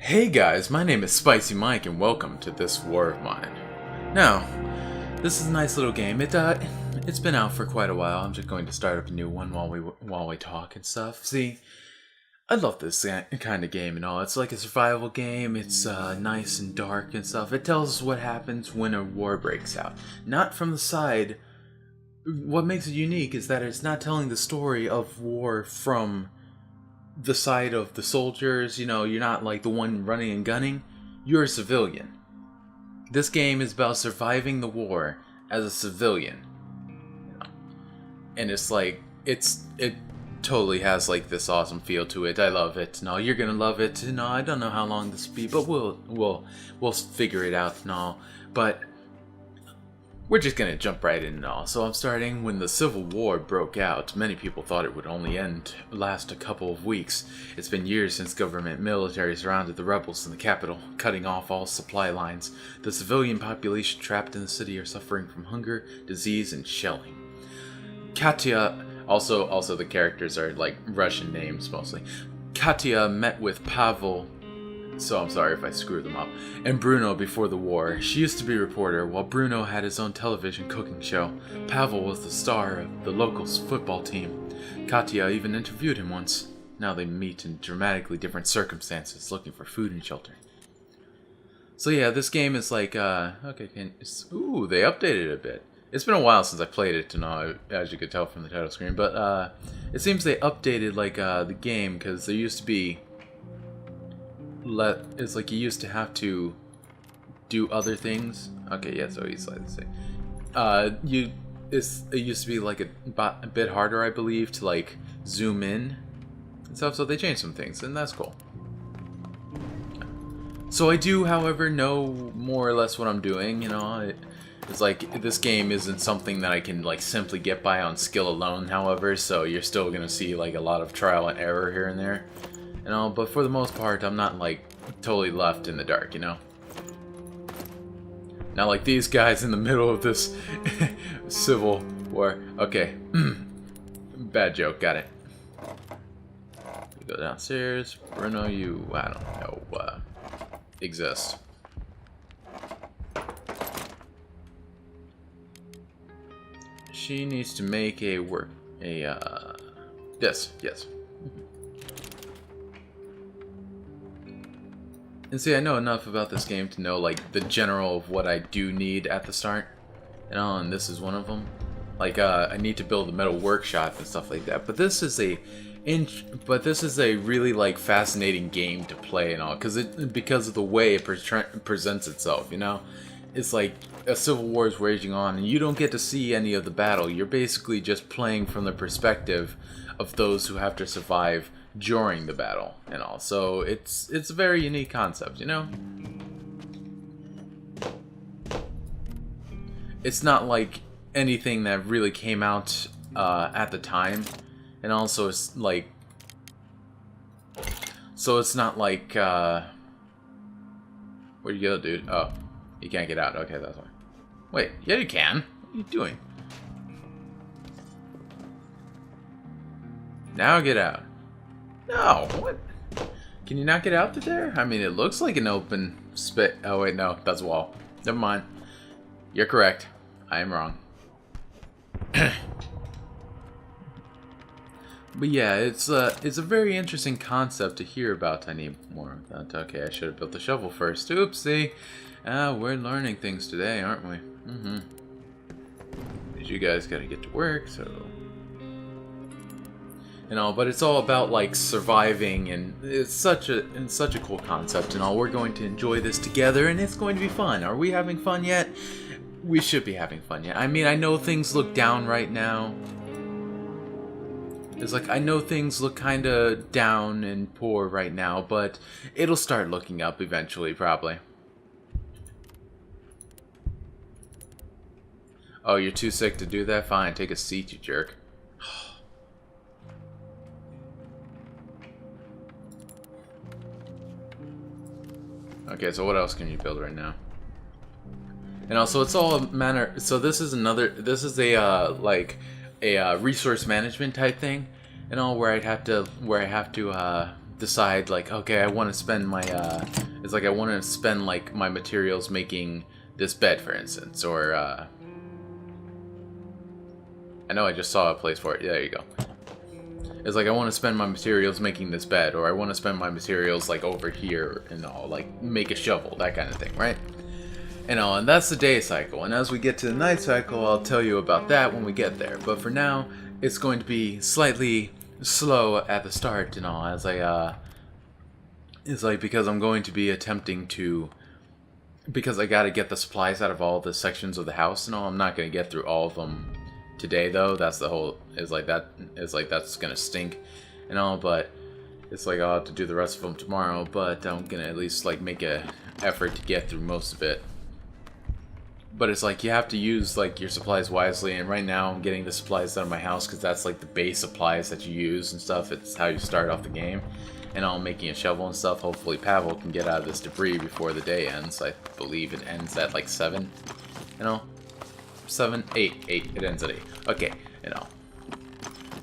Hey guys, my name is Spicy Mike and welcome to this war of mine. Now, this is a nice little game. It's been out for quite a while. I'm just going to start up a new one while we talk and stuff. See, I love this kind of game and all. It's like a survival game. It's nice and dark and stuff. It tells us what happens when a war breaks out. Not from the side. What makes it unique is that it's not telling the story of war from the side of the soldiers. You know, you're not like the one running and gunning. You're a civilian. This game is about surviving the war as a civilian. And it's like, it totally has like this awesome feel to it. I love it. No, you're gonna love it. No, I don't know how long this will be, but we'll figure it out and all. But we're just gonna jump right in and all. So I'm starting when the Civil War broke out. Many people thought it would only last a couple of weeks. It's been years since government military surrounded the rebels in the capital, cutting off all supply lines. The civilian population trapped in the city are suffering from hunger, disease, and shelling. Katya, also the characters are like Russian names mostly. Katya met with Pavel, so I'm sorry if I screw them up, and Bruno before the war. She used to be a reporter, while Bruno had his own television cooking show. Pavel was the star of the local football team. Katya even interviewed him once. Now they meet in dramatically different circumstances, looking for food and shelter. So yeah, this game is like, okay, ooh, they updated it a bit. It's been a while since I played it, as you could tell from the title screen, but it seems they updated like the game, because there used to be it's like you used to have to do other things. Okay, yeah, so he's like say it used to be like a bit harder, I believe, to like zoom in and stuff, so they changed some things, and that's cool. So I do, however, know more or less what I'm doing, you know. It's like, this game isn't something that I can like simply get by on skill alone, however, so you're still gonna see like a lot of trial and error here and there. You know, but for the most part, I'm not like totally left in the dark, you know? Not like these guys in the middle of this civil war. Okay. Bad joke, got it. We go downstairs. Bruno, you, I don't know, exist. She needs to make this, yes. And see, I know enough about this game to know like the general of what I do need at the start. And this is one of them. Like, I need to build a metal workshop and stuff like that. But this is a really like fascinating game to play and all, because of the way it presents itself, you know? It's like a civil war is raging on and you don't get to see any of the battle. You're basically just playing from the perspective of those who have to survive during the battle and all. So it's a very unique concept, you know? It's not like anything that really came out at the time, and also it's like, so it's not like where'd you go, dude? Oh, you can't get out. Okay, that's why. Wait, yeah, you can. What are you doing? Now get out. No, what? Can you not get out there? I mean, it looks like an open spit. Oh wait, no, that's a wall. Never mind. You're correct. I am wrong. But yeah, it's a very interesting concept to hear about. I need more of that. Okay, I should have built the shovel first. Oopsie. We're learning things today, aren't we? Because you guys gotta get to work, so. You know, but it's all about like surviving, and it's such a cool concept and all. We're going to enjoy this together, and it's going to be fun. Are we having fun yet? We should be having fun yet. I mean, I know things look down right now. It's like, I know things look kind of down and poor right now, but it'll start looking up eventually, probably. Oh, you're too sick to do that? Fine, take a seat, you jerk. Okay, so what else can you build right now? And also, it's all a manner. So this is a like a resource management type thing, and all where I have to decide like, okay, I want to spend my it's like I want to spend like my materials making this bed, for instance, or I know I just saw a place for it. There you go. It's like I want to spend my materials making this bed, or I want to spend my materials like over here and all, like make a shovel, that kind of thing, right? And that's the day cycle. And as we get to the night cycle, I'll tell you about that when we get there. But for now, it's going to be slightly slow at the start and all, as I it's like because I'm going to be attempting to, because I got to get the supplies out of all the sections of the house and all. I'm not going to get through all of them today though. That's the whole, it's like that's gonna stink and all, but it's like I'll have to do the rest of them tomorrow. But I'm gonna at least like make a effort to get through most of it. But it's like you have to use like your supplies wisely, and right now I'm getting the supplies out of my house because that's like the base supplies that you use and stuff. It's how you start off the game. And I'm making a shovel and stuff. Hopefully Pavel can get out of this debris before the day ends. I believe it ends at like 7, you know? 7, 8, it ends at 8. Okay, you know.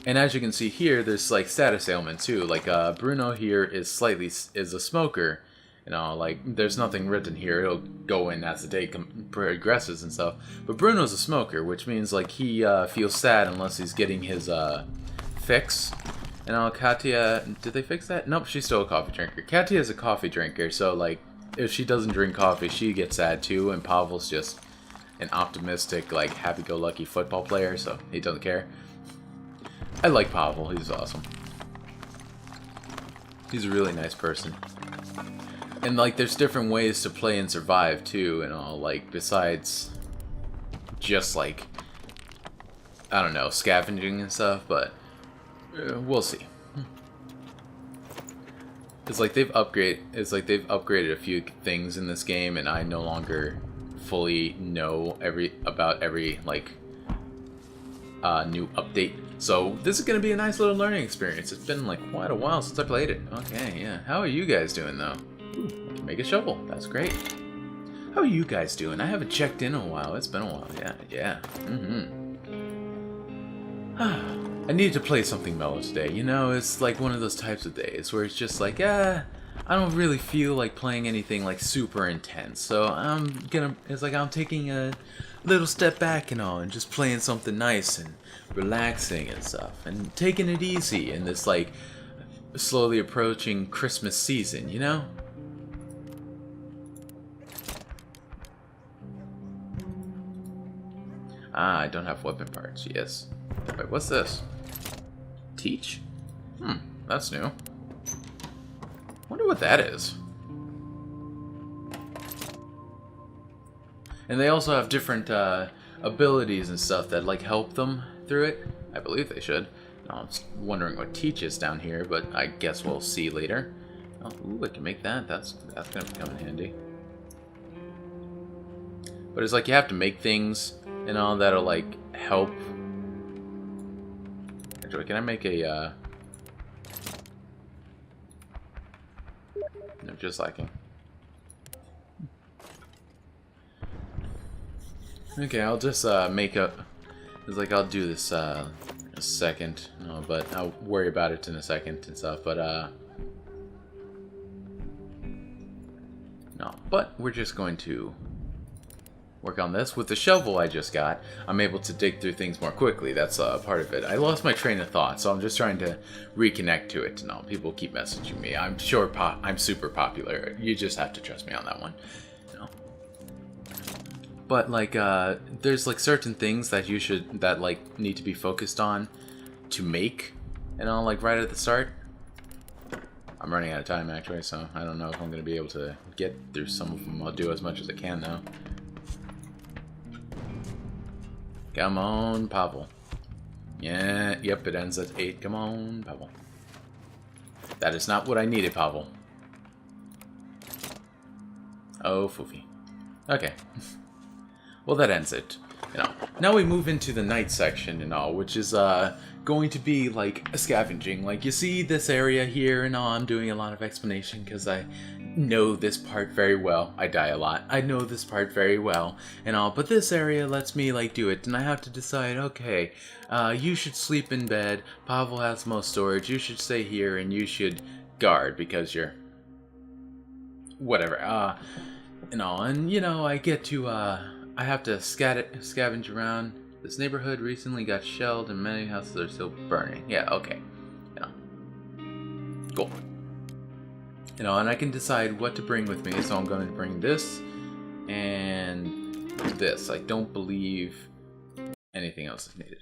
And as you can see here, there's like status ailment too. Like Bruno here is a smoker. You know, like there's nothing written here. It'll go in as the day progresses and stuff. But Bruno's a smoker, which means like he feels sad unless he's getting his fix. And Katya, did they fix that? Nope, she's still a coffee drinker. Katya is a coffee drinker, so like if she doesn't drink coffee, she gets sad too. And Pavel's just an optimistic, like, happy-go-lucky football player, so he doesn't care. I like Pavel. He's awesome. He's a really nice person. And, like, there's different ways to play and survive, too, and all, like, besides just, like, I don't know, scavenging and stuff, but we'll see. It's like they've upgraded a few things in this game, and I no longer fully know about every like new update. So this is gonna be a nice little learning experience. It's been like quite a while since I played it. Okay, yeah. How are you guys doing though? Ooh, I can make a shovel. That's great. How are you guys doing? I haven't checked in a while. It's been a while. Yeah. I need to play something mellow today. You know, it's like one of those types of days where it's just like, I don't really feel like playing anything like super intense. So it's like I'm taking a little step back and all, and just playing something nice and relaxing and stuff, and taking it easy in this like slowly approaching Christmas season, you know? I don't have weapon parts. Yes. Wait, what's this? Teach? That's new. Wonder what that is. And they also have different abilities and stuff that like help them through it. I believe they should. No, I'm just wondering what teach is down here, but I guess we'll see later. Oh, ooh, I can make that. That's gonna come in handy. But it's like you have to make things and all that'll like help. Actually, can I make a no, just lacking. Okay, I'll just make up. It's like I'll do this in a second. No, but I'll worry about it in a second and stuff. But no. But we're just going to work on this. With the shovel I just got, I'm able to dig through things more quickly. That's part of it. I lost my train of thought, so I'm just trying to reconnect to it. No, people keep messaging me. I'm sure I'm super popular. You just have to trust me on that one. No. But like, there's like certain things that like need to be focused on to make, and all like right at the start. I'm running out of time actually, so I don't know if I'm gonna be able to get through some of them. I'll do as much as I can though. Come on, Pavel. Yeah, yep, it ends at 8. Come on, Pavel. That is not what I needed, Pavel. Oh, foofy. Okay. Well, that ends it. You know, now we move into the night section and all, which is going to be like a scavenging. Like you see this area here and all. I'm doing a lot of explanation because I know this part very well. I die a lot. I know this part very well and all, but this area lets me like do it, and I have to decide, okay, you should sleep in bed, Pavel has most storage, you should stay here, and you should guard because you're whatever. And you know, I get to I have to scavenge around. This neighborhood recently got shelled and many houses are still burning. Yeah, okay. You know. Cool. You know, and I can decide what to bring with me, so I'm going to bring this and this. I don't believe anything else is needed.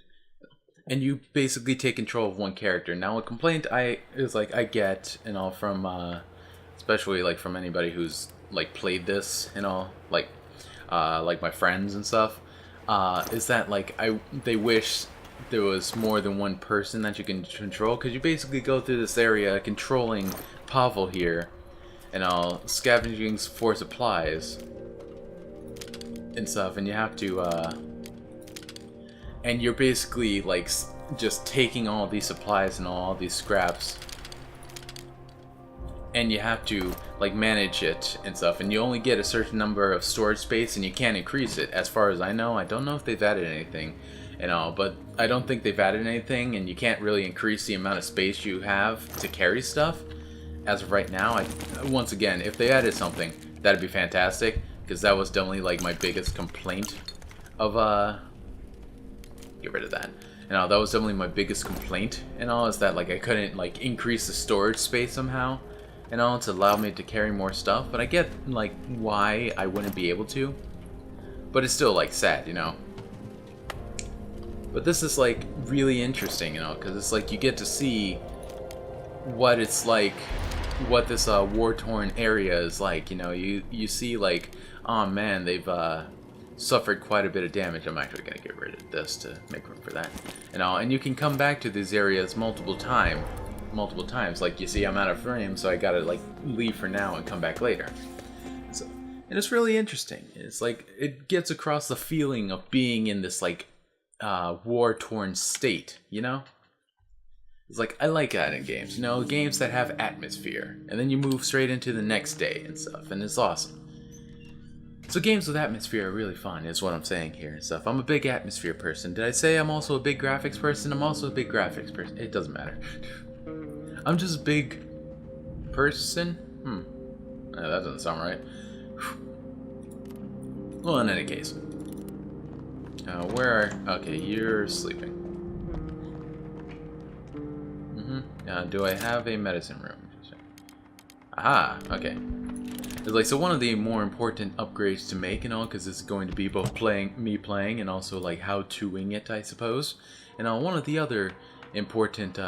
And you basically take control of one character. Now, a complaint I get, you know, from especially like from anybody who's like played this, you know, like my friends and stuff, is that like they wish there was more than one person that you can control, because you basically go through this area controlling Pavel here, and scavenging for supplies and stuff, and you have to and you're basically like just taking all these supplies and all these scraps, and you have to like manage it and stuff, and you only get a certain number of storage space and you can't increase it, as far as I know. I don't know if they've added anything and all, but I don't think they've added anything, and you can't really increase the amount of space you have to carry stuff as of right now. Once again, if they added something, that'd be fantastic, because that was definitely like my biggest complaint of get rid of that. You know, that was definitely my biggest complaint and all, is that like I couldn't like increase the storage space somehow and all to allow me to carry more stuff. But I get like why I wouldn't be able to, but it's still like sad, you know. But this is like really interesting, you know, because it's like you get to see what it's like, what this war-torn area is like. You know, you see like, oh man, they've suffered quite a bit of damage. I'm actually gonna get rid of this to make room for that, and you can come back to these areas multiple times. Like, you see, I'm out of frame, so I gotta like leave for now and come back later. So, and it's really interesting. It's like it gets across the feeling of being in this like war-torn state, you know. It's like, I like that in games, you know, games that have atmosphere, and then you move straight into the next day and stuff, and it's awesome. So games with atmosphere are really fun, is what I'm saying here and stuff. I'm a big atmosphere person. Did I say I'm also a big graphics person? I'm also a big graphics person. It doesn't matter. I'm just a big person? That doesn't sound right. Well, in any case. Okay, you're sleeping. Do I have a medicine room? Aha, okay. It's like, so one of the more important upgrades to make and all, because it's going to be both me playing and also like how to wing it, I suppose. And one of the other important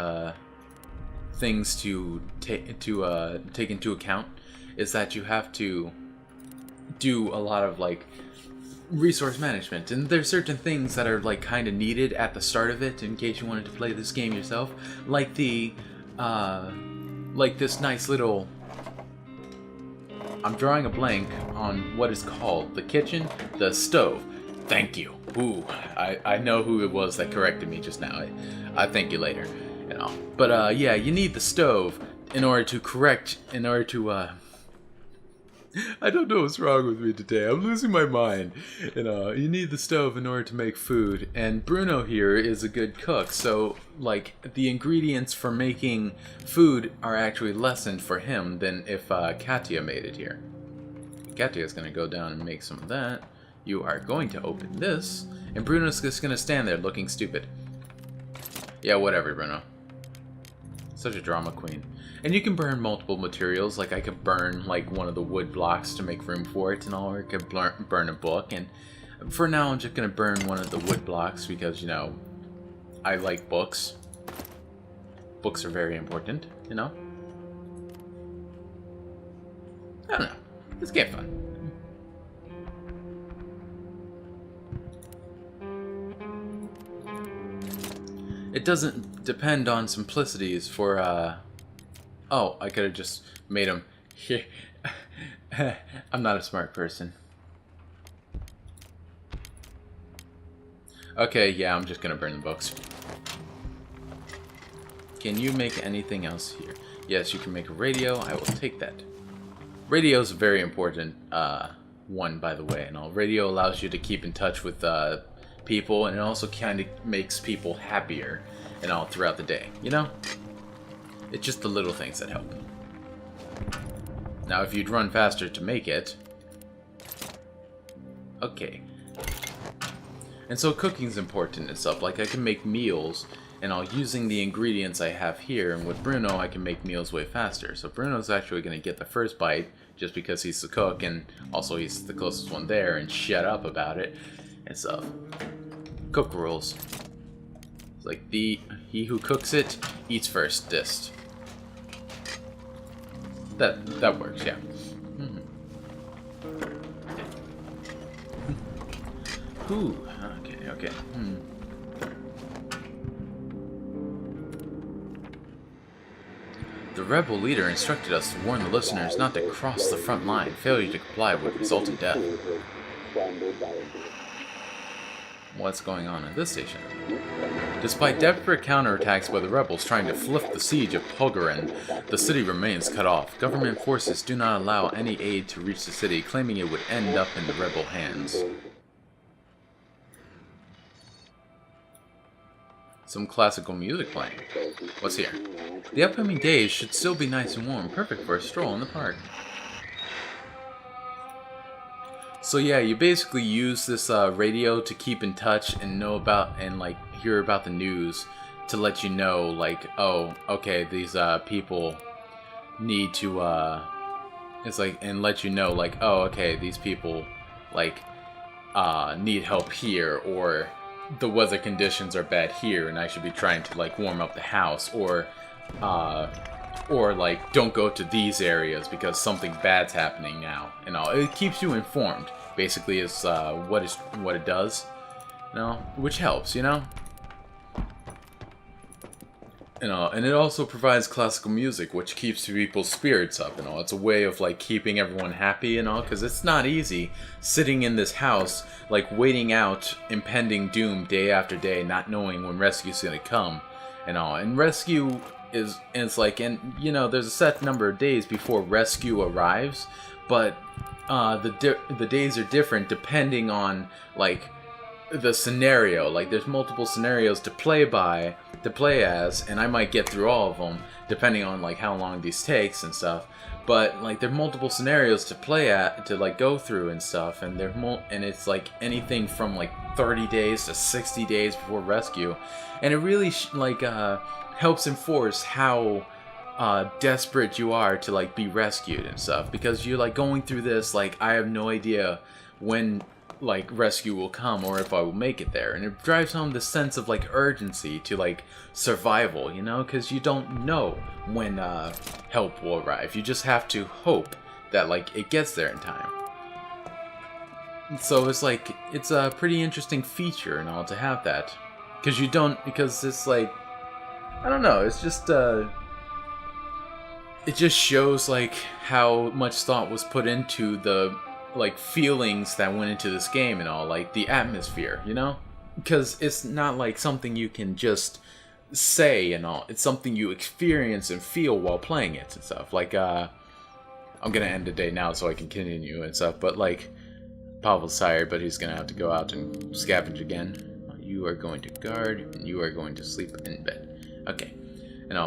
things to take into account is that you have to do a lot of like resource management, and there's certain things that are like kind of needed at the start of it in case you wanted to play this game yourself, like the like this nice little, I'm drawing a blank on what is called the kitchen, the stove. Thank you. Ooh, I know who it was that corrected me just now. I thank you later, you know. But yeah, you need the stove in order to I don't know what's wrong with me today. I'm losing my mind. You know, you need the stove in order to make food, and Bruno here is a good cook, so like the ingredients for making food are actually lessened for him than if Katya made it here. Katya's gonna go down and make some of that. You are going to open this, and Bruno's just gonna stand there looking stupid. Yeah, whatever, Bruno. Such a drama queen. And you can burn multiple materials, like I could burn like one of the wood blocks to make room for it and all, or I could burn a book, and for now I'm just gonna burn one of the wood blocks because, you know, I like books. Books are very important, you know? I don't know. It's game fun. It doesn't depend on simplicities for, oh, I could have just made him here. I'm not a smart person. Okay, yeah, I'm just gonna burn the books. Can you make anything else here? Yes, you can make a radio. I will take that. Radio is a very important one, by the way. And all, radio allows you to keep in touch with people, and it also kind of makes people happier and all throughout the day. You know, it's just the little things that help. Now, if you'd run faster to make it... Okay. And so cooking's important and stuff. Like, I can make meals, and all using the ingredients I have here, and with Bruno, I can make meals way faster. So Bruno's actually going to get the first bite, just because he's the cook, and also he's the closest one there, and shut up about it, and stuff. Cook rules. It's like, he who cooks it, eats first, dist. That works, yeah. Ooh, okay. The rebel leader instructed us to warn the listeners not to cross the front line. Failure to comply would result in death. What's going on at this station? Despite desperate counterattacks by the rebels trying to flip the siege of Polgarin, the city remains cut off. Government forces do not allow any aid to reach the city, claiming it would end up in the rebel hands. Some classical music playing. What's here? The upcoming days should still be nice and warm, perfect for a stroll in the park. So yeah, you basically use this radio to keep in touch and know about and like hear about the news to let you know like, oh, okay, these people need to it's like, and let you know like, oh, okay, these people like need help here, or the weather conditions are bad here and I should be trying to like warm up the house, or like don't go to these areas because something bad's happening now and all. It keeps you informed basically is what it does, you know, which helps, you know. And it also provides classical music, which keeps people's spirits up and all. It's a way of like keeping everyone happy and all, because it's not easy sitting in this house, like waiting out impending doom day after day, not knowing when rescue's gonna come and all. And rescue is, and it's like, and you know, there's a set number of days before rescue arrives, but the days are different depending on like the scenario. Like there's multiple scenarios to play as, and I might get through all of them depending on like how long these takes and stuff. But like there are multiple scenarios to play at, to like go through and stuff, and and it's like anything from like 30 days to 60 days before rescue, and it really helps enforce how desperate you are to like be rescued and stuff, because you're like going through this like, I have no idea when like rescue will come or if I will make it there, and it drives home the sense of like urgency to like survival, you know, because you don't know when help will arrive. You just have to hope that like it gets there in time. So it's like, it's a pretty interesting feature and all to have that, because it's like, I don't know, it's just it just shows like how much thought was put into the like feelings that went into this game and all, like the atmosphere, you know, because it's not like something you can just say and all. It's something you experience and feel while playing it and stuff. Like I'm gonna end the day now so I can continue and stuff, but like Pavel's tired, but he's gonna have to go out and scavenge again. You are going to guard and you are going to sleep in bed. Okay.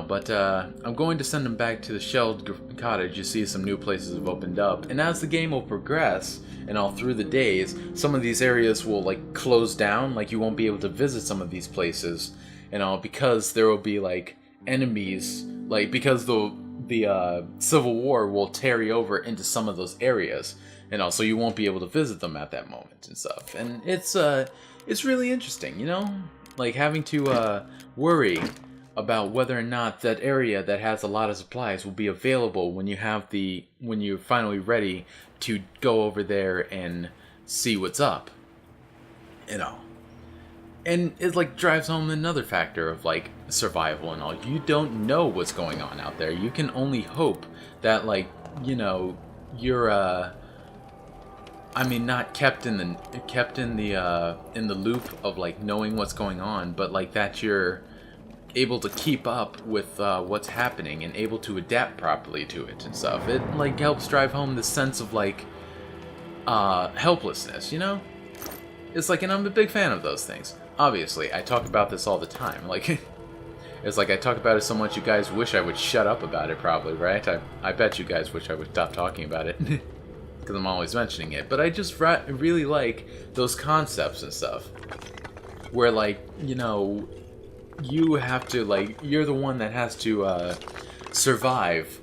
But I'm going to send him back to the shelled cottage. You see some new places have opened up, and as the game will progress and all through the days, some of these areas will like close down, like you won't be able to visit some of these places and all, because there will be like enemies, like because the civil war will carry over into some of those areas and all, so you won't be able to visit them at that moment and stuff. And it's really interesting, you know, like having to worry about whether or not that area that has a lot of supplies will be available when you're finally ready to go over there and see what's up, you know. And it like drives home another factor of like survival and all. You don't know what's going on out there. You can only hope that like, you know, you're I mean, not kept in the loop of like knowing what's going on, but like that you're able to keep up with what's happening and able to adapt properly to it and stuff. It like helps drive home the sense of like helplessness, you know? It's like, and I'm a big fan of those things. Obviously, I talk about this all the time. Like, It's like I talk about it so much, you guys wish I would shut up about it, probably, right? I bet you guys wish I would stop talking about it. Because I'm always mentioning it. But I just really like those concepts and stuff. Where, like, you know, you have to, like, you're the one that has to survive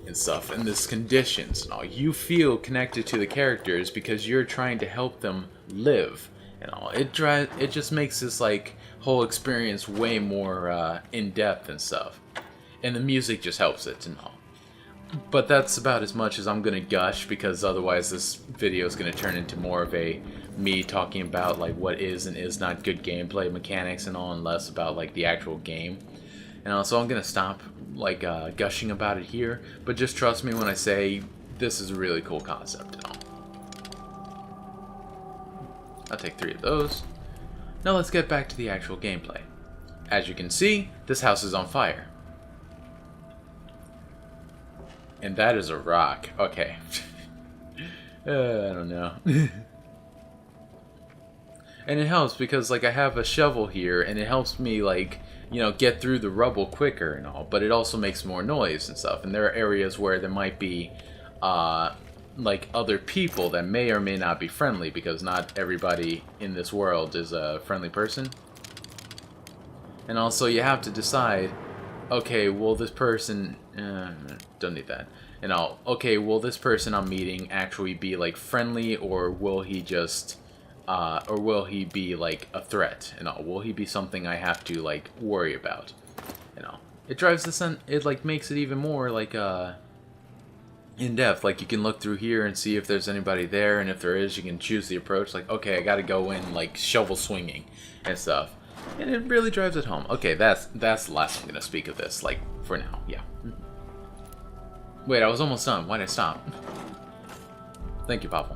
and stuff in this conditions and all. You feel connected to the characters because you're trying to help them live and all. It just makes this, like, whole experience way more in-depth and stuff. And the music just helps it and all. But that's about as much as I'm gonna gush, because otherwise this video is gonna turn into more of a me talking about like what is and is not good gameplay mechanics and all, and less about like the actual game. And also I'm gonna stop like gushing about it here, but just trust me when I say this is a really cool concept and all. I'll take 3 of those. Now let's get back to the actual gameplay. As you can see, this house is on fire. And that is a rock. Okay. I don't know. And it helps because, like, I have a shovel here, and it helps me, like, you know, get through the rubble quicker and all. But it also makes more noise and stuff. And there are areas where there might be, like, other people that may or may not be friendly, because not everybody in this world is a friendly person. And also, you have to decide, okay, will this person... don't need that. And all. Okay, will this person I'm meeting actually be, like, friendly, or will he just... or will he be, like, a threat? And all. Will he be something I have to, like, worry about? You know, it drives this in... It, like, makes it even more, like, in-depth. Like, you can look through here and see if there's anybody there, and if there is, you can choose the approach. Like, okay, I gotta go in, like, shovel swinging and stuff. And it really drives it home. Okay, that's the last I'm gonna speak of this, like, for now. Yeah. Wait, I was almost done. Why'd I stop? Thank you, Pavel.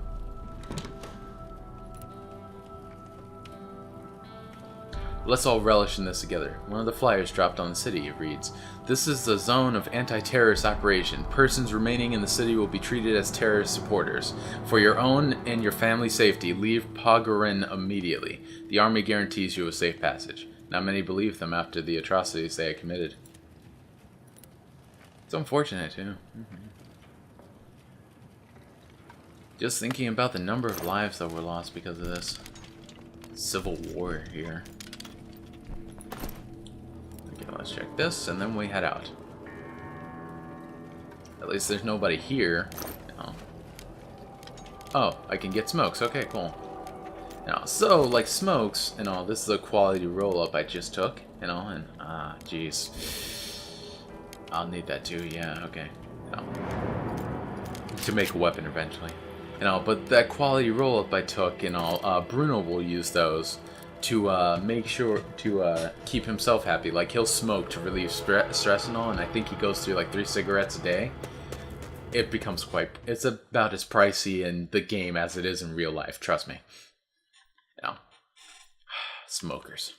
Let's all relish in this together. One of the flyers dropped on the city, it reads, "This is the zone of anti-terrorist operation. Persons remaining in the city will be treated as terrorist supporters. For your own and your family's safety, leave Pagarin immediately. The army guarantees you a safe passage." Not many believe them after the atrocities they had committed. It's unfortunate, too. Just thinking about the number of lives that were lost because of this civil war here. Okay, let's check this, and then we head out. At least there's nobody here. No. Oh, I can get smokes. Okay, cool. Now, so, like smokes and all, this is a quality roll-up I just took, you know, and, jeez. I'll need that too, yeah, okay. No. To make a weapon eventually. You know, but that quality roll-up I took and all, Bruno will use those to make sure to keep himself happy. Like, he'll smoke to relieve stress and all, and I think he goes through like 3 cigarettes a day. It becomes quite... It's about as pricey in the game as it is in real life, trust me. You know. Smokers.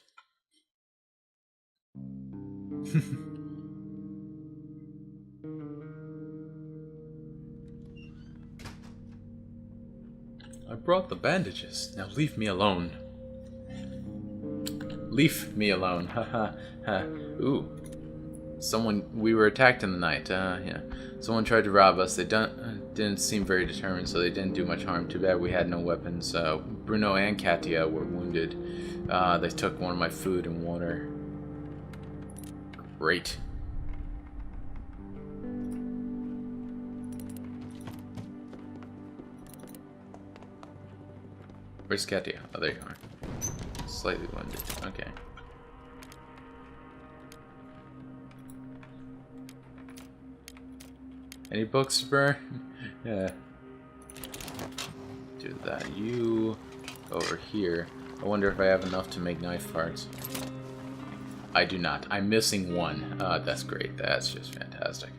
I brought the bandages. Now leave me alone. Leave me alone. Haha. Ooh. We were attacked in the night. Yeah. Someone tried to rob us. They didn't seem very determined, so they didn't do much harm. Too bad we had no weapons. Bruno and Katia were wounded. They took one of my food and water. Great. Where's Katia? Oh, there you are. Slightly wounded. Okay. Any books to burn? Yeah. Do that. You over here. I wonder if I have enough to make knife parts. I do not. I'm missing one. That's great. That's just fantastic.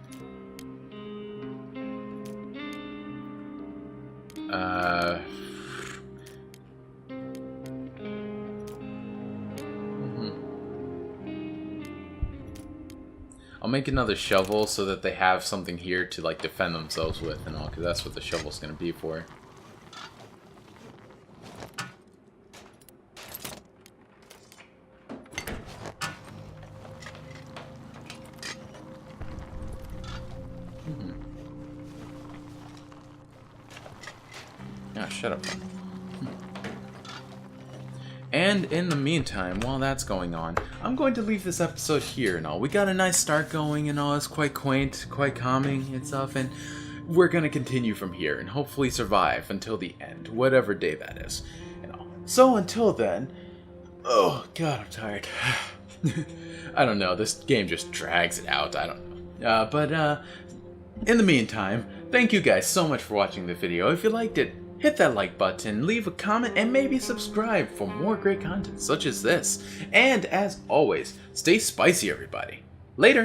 I'll make another shovel so that they have something here to like defend themselves with and all, because that's what the shovel's gonna be for. Ah, shut up. And in the meantime, while that's going on, I'm going to leave this episode here and all. We got a nice start going and all. It's quite quaint, quite calming and stuff, and we're going to continue from here and hopefully survive until the end, whatever day that is. And all. So until then, oh god, I'm tired. I don't know, this game just drags it out, I don't know. But in the meantime, thank you guys so much for watching the video. If you liked it, hit that like button, leave a comment, and maybe subscribe for more great content such as this. And as always, stay spicy, everybody. Later!